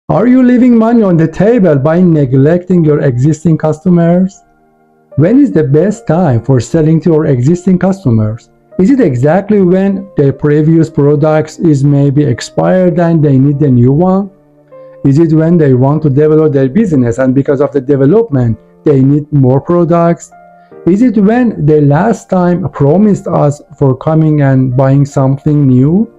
Are you leaving money on the table by neglecting your existing customers? When is the best time for selling to your existing customers? Is it exactly when their previous products is maybe expired and they need a new one? Is it when they want to develop their business and because of the development they need more products? Is it when they last time promised us for coming and buying something new?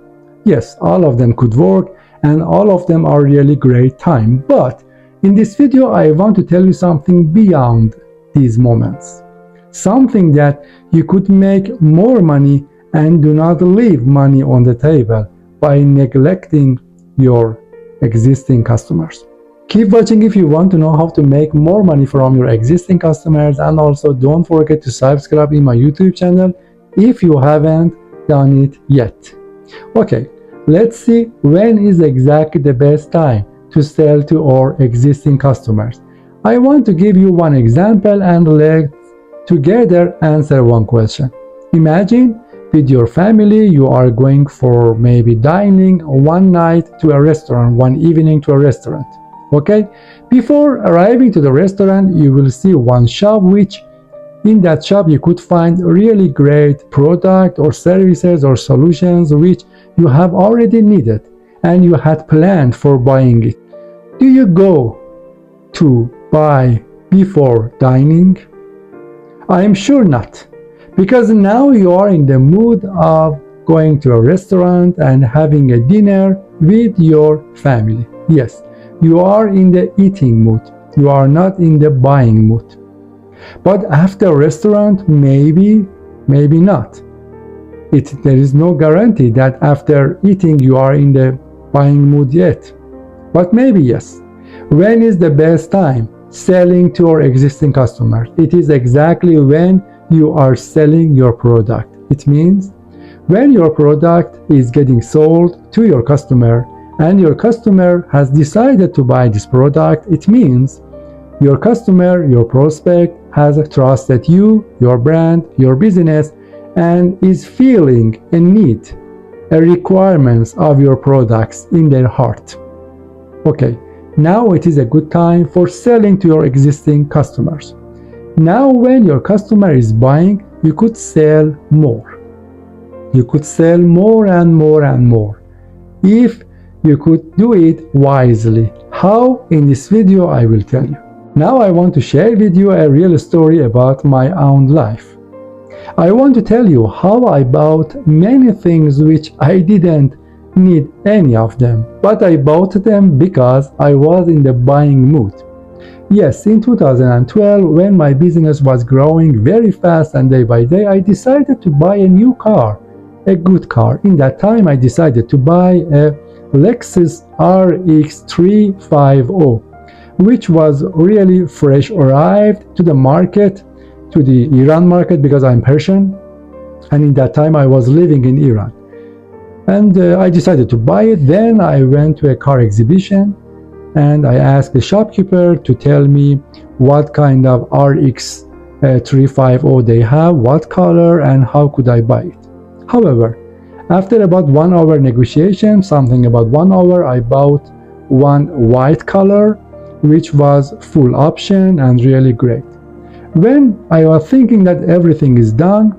Yes, all of them could work and all of them are really great time. But in this video, I want to tell you something beyond these moments. Something that you could make more money and do not leave money on the table by neglecting your existing customers. Keep watching if you want to know how to make more money from your existing customers, and also don't forget to subscribe in my YouTube channel if you haven't done it yet. Okay, let's see when is exactly the best time to sell to our existing customers. I want to give you one example and let's together answer one question. Imagine with your family you are going for maybe dining one night to a restaurant, one evening to a restaurant. Okay, before arriving to the restaurant you will see one shop, which in that shop you could find really great product or services or solutions which you have already needed and you had planned for buying it. Do you go to buy before dining? I am sure not, because now you are in the mood of going to a restaurant and having a dinner with your family. Yes, you are in the eating mood. You are not in the buying mood. But after a restaurant, maybe not. There is no guarantee that after eating you are in the buying mood yet. But maybe yes. When is the best time selling to our existing customers? It is exactly when you are selling your product. It means when your product is getting sold to your customer and your customer has decided to buy this product, it means your customer, your prospect, has trusted you, your brand, your business, and is feeling a need, a requirements of your products in their heart. Okay, now it is a good time for selling to your existing customers. Now when your customer is buying, you could sell more. You could sell more and more and more if you could do it wisely. How? In this video I will tell you. Now I want to share with you a real story about my own life. I want to tell you how I bought many things which I didn't need any of them, but I bought them because I was in the buying mood. Yes, in 2012, when my business was growing very fast and day by day, I decided to buy a new car, a good car. In that time, I decided to buy a Lexus RX 350, which was really fresh, arrived to the market, to the Iran market, because I'm Persian, and in that time I was living in Iran. And I decided to buy it. Then I went to a car exhibition and I asked the shopkeeper to tell me what kind of RX 350 they have, what color, and how could I buy it. However, after about 1 hour negotiation, something about 1 hour, I bought one white color, which was full option and really great. When I was thinking that everything is done,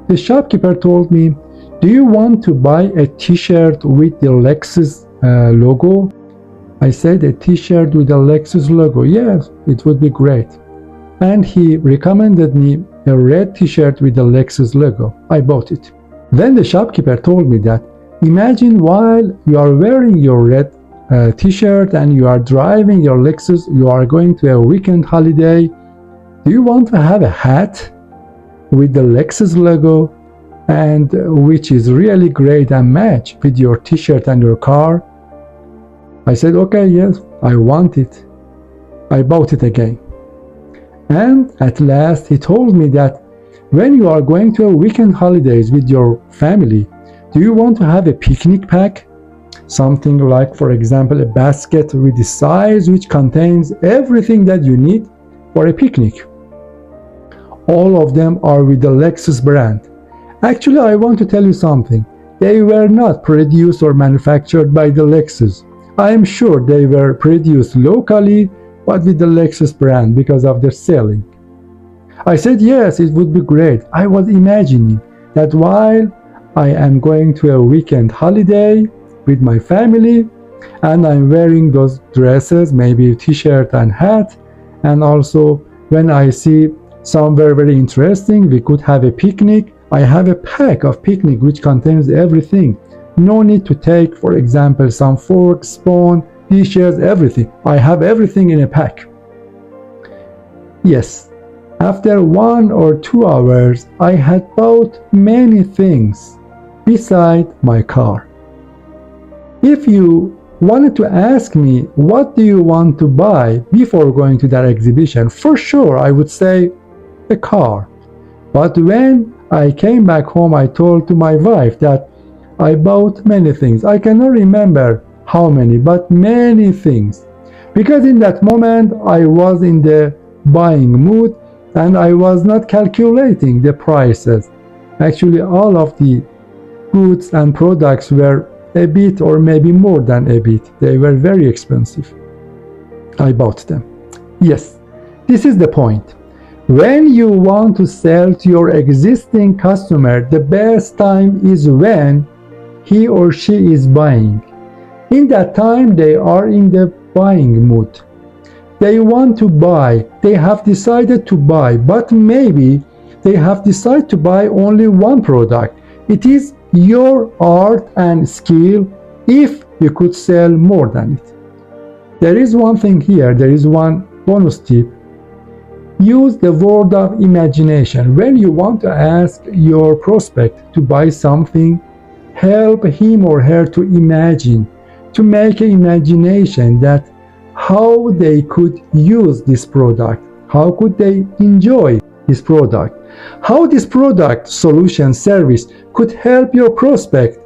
the shopkeeper told me, "Do you want to buy a t-shirt with the Lexus logo?" I said, "A t-shirt with the Lexus logo? Yes, it would be great." And he recommended me a red t-shirt with the Lexus logo. I bought it. Then the shopkeeper told me that, imagine while you are wearing your red t-shirt and you are driving your Lexus, you are going to a weekend holiday. Do you want to have a hat with the Lexus logo, and which is really great and match with your t-shirt and your car?" I said, "Okay, yes, I want it." I bought it again. And at last he told me that when you are going to a weekend holidays with your family, do you want to have a picnic pack? Something like, for example, a basket with the size which contains everything that you need for a picnic. All of them are with the Lexus brand. Actually, I want to tell you something. They were not produced or manufactured by the Lexus. I am sure they were produced locally, but with the Lexus brand because of their selling. I said yes, it would be great. I was imagining that while I am going to a weekend holiday with my family and I'm wearing those dresses, maybe a t-shirt and hat, and also when I see somewhere very interesting, we could have a picnic. I have a pack of picnic which contains everything. No need to take, for example, some forks, spoon, dishes, everything. I have everything in a pack. Yes, after 1 or 2 hours, I had bought many things beside my car. If you wanted to ask me, what do you want to buy before going to that exhibition? For sure, I would say a car. But when I came back home, I told to my wife that I bought many things. I cannot remember how many, but many things. Because in that moment, I was in the buying mood and I was not calculating the prices. Actually, all of the goods and products were a bit or maybe more than a bit. They were very expensive. I bought them. Yes, this is the point. When you want to sell to your existing customer, the best time is when he or she is buying. In that time, they are in the buying mood. They want to buy. They have decided to buy, but maybe they have decided to buy only one product. It is your art and skill if you could sell more than it. There is one thing here, there is one bonus tip. Use the word of imagination. When you want to ask your prospect to buy something, help him or her to imagine, to make an imagination that how they could use this product, how could they enjoy this product, how this product, solution, service could help your prospect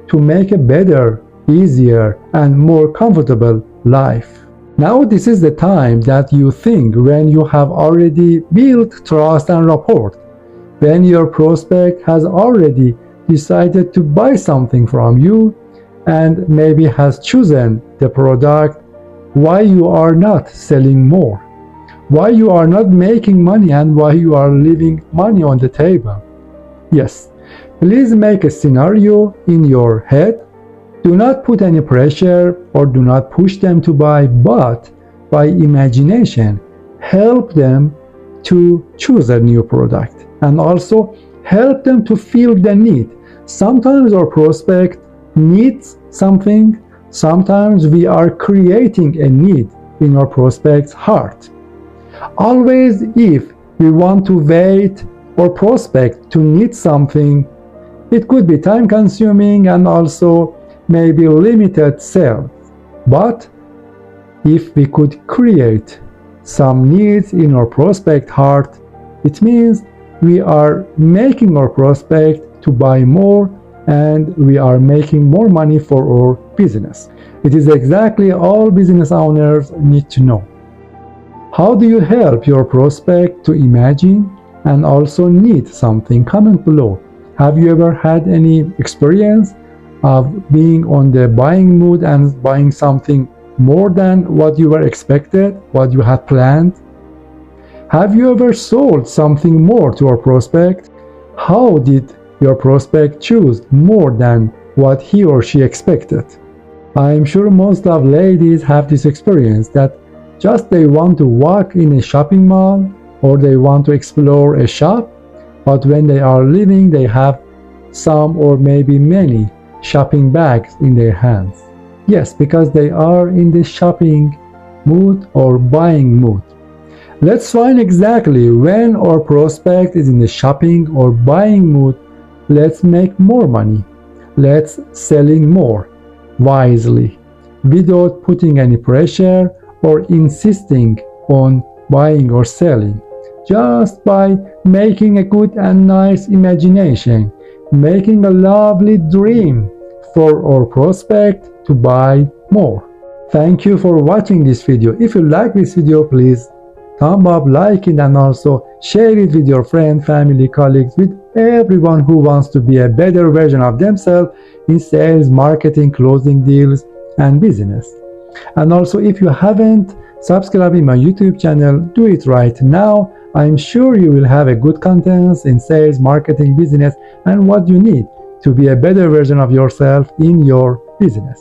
to make a better, easier, and more comfortable life. Now this is the time that you think when you have already built trust and rapport, when your prospect has already decided to buy something from you and maybe has chosen the product, why you are not selling more, why you are not making money, and why you are leaving money on the table. Yes, please make a scenario in your head. Do not put any pressure or do not push them to buy, but by imagination, help them to choose a new product and also help them to feel the need. Sometimes our prospect needs something, sometimes we are creating a need in our prospect's heart. Always, if we want to wait or prospect to need something, it could be time consuming and also maybe limited sales. But if we could create some needs in our prospect heart, it means we are making our prospect to buy more and we are making more money for our business. It is exactly all business owners need to know. How do you help your prospect to imagine and also need something? Comment below. Have you ever had any experience of being on the buying mood and buying something more than what you were expected, what you had planned? Have you ever sold something more to a prospect? How did your prospect choose more than what he or she expected? I am sure most of ladies have this experience that just they want to walk in a shopping mall or they want to explore a shop, but when they are leaving they have some or maybe many shopping bags in their hands. Yes, because they are in the shopping mood or buying mood. Let's find exactly when our prospect is in the shopping or buying mood. Let's make more money. Let's selling more wisely without putting any pressure or insisting on buying or selling. Just by making a good and nice imagination, making a lovely dream for our prospect to buy more. Thank you for watching this video. If you like this video, please thumb up, like it, and also share it with your friends, family, colleagues, with everyone who wants to be a better version of themselves in sales, marketing, closing deals, and business. And also, if you haven't subscribed in my YouTube channel, do it right now. I'm sure you will have a good contents in sales, marketing, business, and what you need to be a better version of yourself in your business.